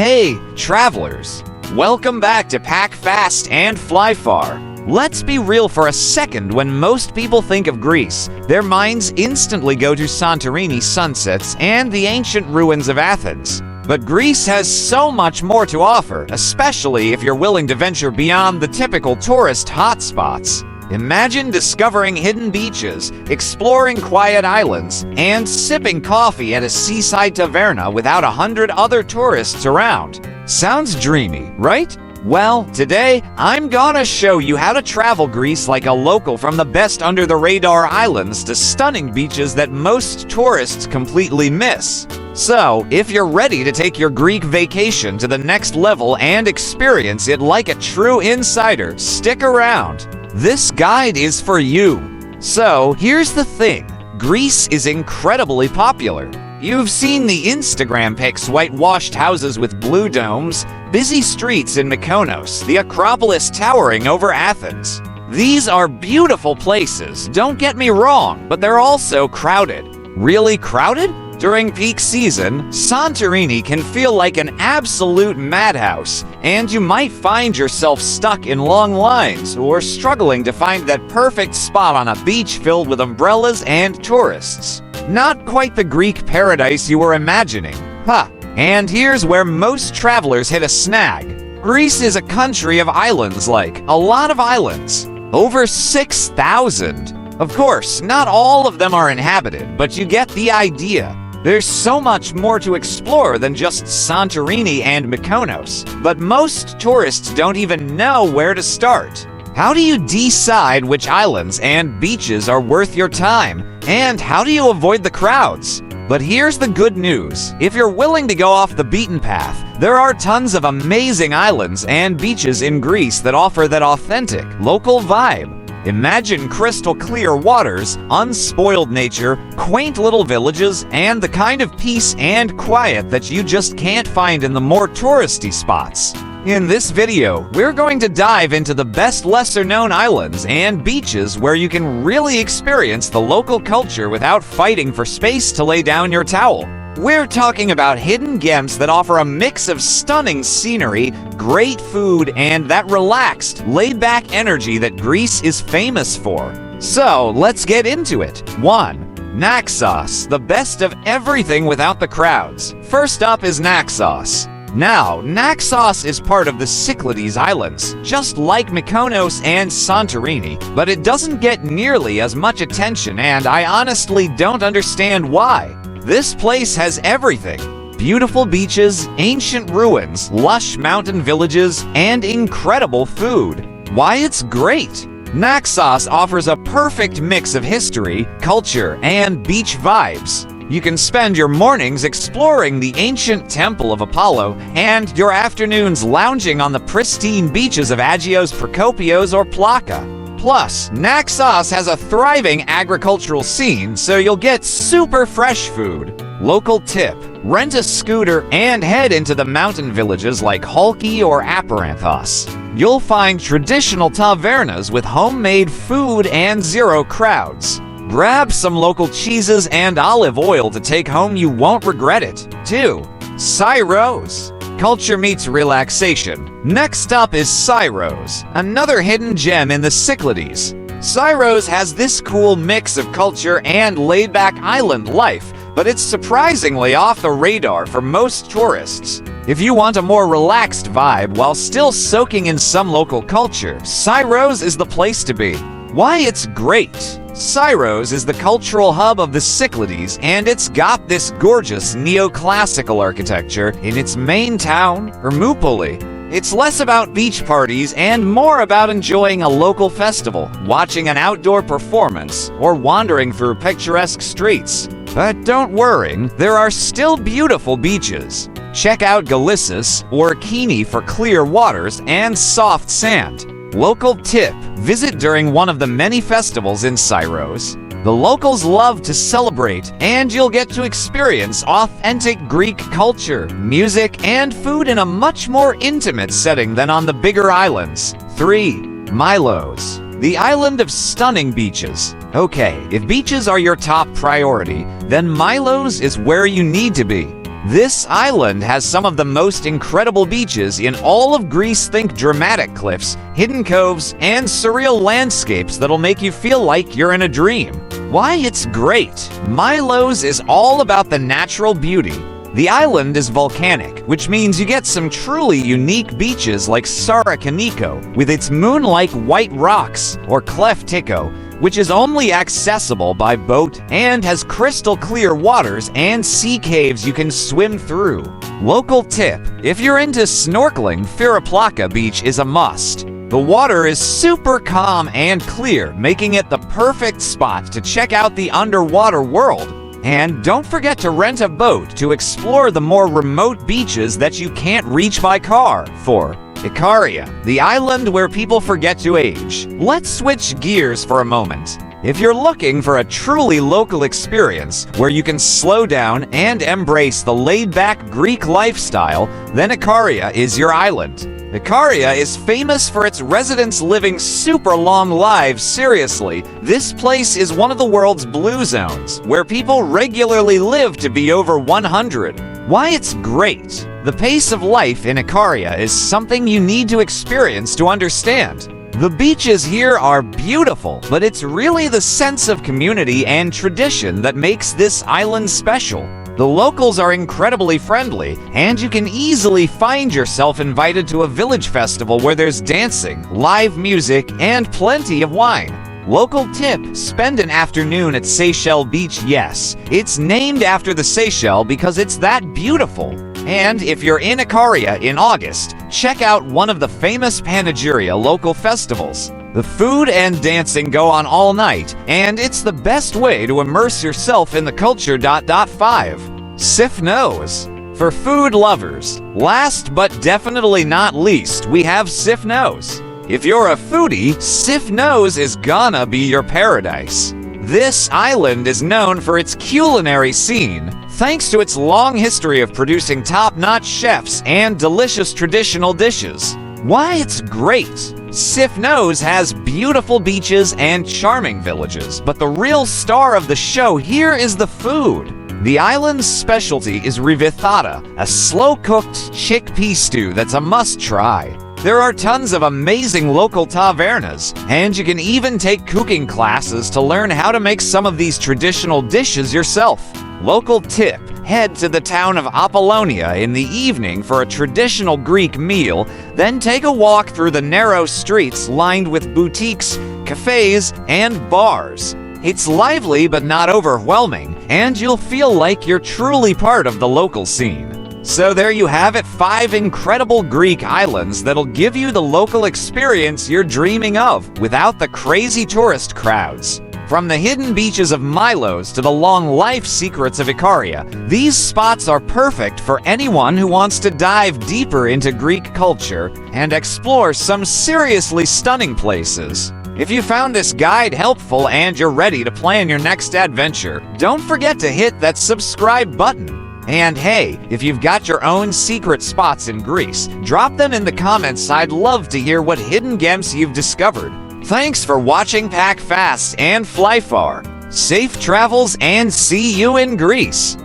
Hey, travelers! Welcome back to Pack Fast and Fly Far. Let's be real for a second. When most people think of Greece, their minds instantly go to Santorini sunsets and the ancient ruins of Athens. But Greece has so much more to offer, especially if you're willing to venture beyond the typical tourist hotspots. Imagine discovering hidden beaches, exploring quiet islands, and sipping coffee at a seaside taverna without 100 other tourists around. Sounds dreamy, right? Well, today, I'm gonna show you how to travel Greece like a local, from the best under-the-radar islands to stunning beaches that most tourists completely miss. So, if you're ready to take your Greek vacation to the next level and experience it like a true insider, stick around. This guide is for you. So, here's the thing. Greece is incredibly popular. You've seen the Instagram pics: whitewashed houses with blue domes, busy streets in Mykonos, the Acropolis towering over Athens. These are beautiful places, don't get me wrong, but they're also crowded. Really crowded? During peak season, Santorini can feel like an absolute madhouse, and you might find yourself stuck in long lines or struggling to find that perfect spot on a beach filled with umbrellas and tourists. Not quite the Greek paradise you were imagining. And here's where most travelers hit a snag. Greece is a country of islands, like a lot of islands. Over 6,000. Of course, not all of them are inhabited, but you get the idea. There's so much more to explore than just Santorini and Mykonos, but most tourists don't even know where to start. How do you decide which islands and beaches are worth your time? And how do you avoid the crowds? But here's the good news. If you're willing to go off the beaten path, there are tons of amazing islands and beaches in Greece that offer that authentic, local vibe. Imagine crystal clear waters, unspoiled nature, quaint little villages, and the kind of peace and quiet that you just can't find in the more touristy spots. In this video, we're going to dive into the best lesser-known islands and beaches where you can really experience the local culture without fighting for space to lay down your towel. We're talking about hidden gems that offer a mix of stunning scenery, great food, and that relaxed, laid-back energy that Greece is famous for. So, let's get into it. 1. Naxos, the best of everything without the crowds. First up is Naxos. Now, Naxos is part of the Cyclades Islands, just like Mykonos and Santorini, but it doesn't get nearly as much attention, and I honestly don't understand why. This place has everything: beautiful beaches, ancient ruins, lush mountain villages, and incredible food. Why it's great? Naxos offers a perfect mix of history, culture, and beach vibes. You can spend your mornings exploring the ancient Temple of Apollo and your afternoons lounging on the pristine beaches of Agios Prokopios or Plaka. Plus, Naxos has a thriving agricultural scene, so you'll get super fresh food. Local tip: rent a scooter and head into the mountain villages like Halki or Aparanthos. You'll find traditional tavernas with homemade food and zero crowds. Grab some local cheeses and olive oil to take home, you won't regret it. 2. Syros. Culture meets relaxation. Next up is Syros, another hidden gem in the Cyclades. Syros has this cool mix of culture and laid-back island life, but it's surprisingly off the radar for most tourists. If you want a more relaxed vibe while still soaking in some local culture, Syros is the place to be. Why it's great? Syros is the cultural hub of the Cyclades, and it's got this gorgeous neoclassical architecture in its main town, Hermoupoli. It's less about beach parties and more about enjoying a local festival, watching an outdoor performance, or wandering through picturesque streets. But don't worry, there are still beautiful beaches. Check out Galissus or Kini for clear waters and soft sand. Local tip: visit during one of the many festivals in Syros. The locals love to celebrate, and you'll get to experience authentic Greek culture, music, and food in a much more intimate setting than on the bigger islands. 3. Milos, the island of stunning beaches. Okay, if beaches are your top priority, then Milos is where you need to be. This island has some of the most incredible beaches in all of Greece. Think dramatic cliffs, hidden coves, and surreal landscapes that'll make you feel like you're in a dream. Why it's great. Milos is all about the natural beauty. The island is volcanic, which means you get some truly unique beaches like Syros with its moon-like white rocks, or Kleftiko, which is only accessible by boat and has crystal clear waters and sea caves you can swim through. Local tip: if you're into snorkeling, Firaplaka Beach is a must. The water is super calm and clear, making it the perfect spot to check out the underwater world. And don't forget to rent a boat to explore the more remote beaches that you can't reach by car. For Ikaria, the island where people forget to age. Let's switch gears for a moment. If you're looking for a truly local experience where you can slow down and embrace the laid-back Greek lifestyle, then Ikaria is your island. Ikaria is famous for its residents living super long lives. Seriously, this place is one of the world's blue zones, where people regularly live to be over 100. Why it's great. The pace of life in Ikaria is something you need to experience to understand. The beaches here are beautiful, but it's really the sense of community and tradition that makes this island special. The locals are incredibly friendly, and you can easily find yourself invited to a village festival where there's dancing, live music, and plenty of wine. Local tip: spend an afternoon at Seychelles Beach. Yes, it's named after the Seychelles because it's that beautiful. And if you're in Ikaria in August, check out one of the famous Panagyria local festivals. The food and dancing go on all night, and it's the best way to immerse yourself in the culture. 5. Sifnos. For food lovers. Last but definitely not least, we have Sifnos. If you're a foodie, Sifnos is gonna be your paradise. This island is known for its culinary scene, thanks to its long history of producing top-notch chefs and delicious traditional dishes. Why it's great. Sifnos has beautiful beaches and charming villages, but the real star of the show here is the food. The island's specialty is rivithata, a slow-cooked chickpea stew that's a must-try. There are tons of amazing local tavernas, and you can even take cooking classes to learn how to make some of these traditional dishes yourself. Local tip: head to the town of Apollonia in the evening for a traditional Greek meal, then take a walk through the narrow streets lined with boutiques, cafes, and bars. It's lively but not overwhelming, and you'll feel like you're truly part of the local scene. So there you have it, 5 incredible Greek islands that'll give you the local experience you're dreaming of without the crazy tourist crowds. From the hidden beaches of Milos to the long life secrets of Ikaria, these spots are perfect for anyone who wants to dive deeper into Greek culture and explore some seriously stunning places. If you found this guide helpful and you're ready to plan your next adventure, don't forget to hit that subscribe button. And hey, if you've got your own secret spots in Greece, drop them in the comments. I'd love to hear what hidden gems you've discovered. Thanks for watching. Pack fast and fly far. Safe travels, and see you in Greece.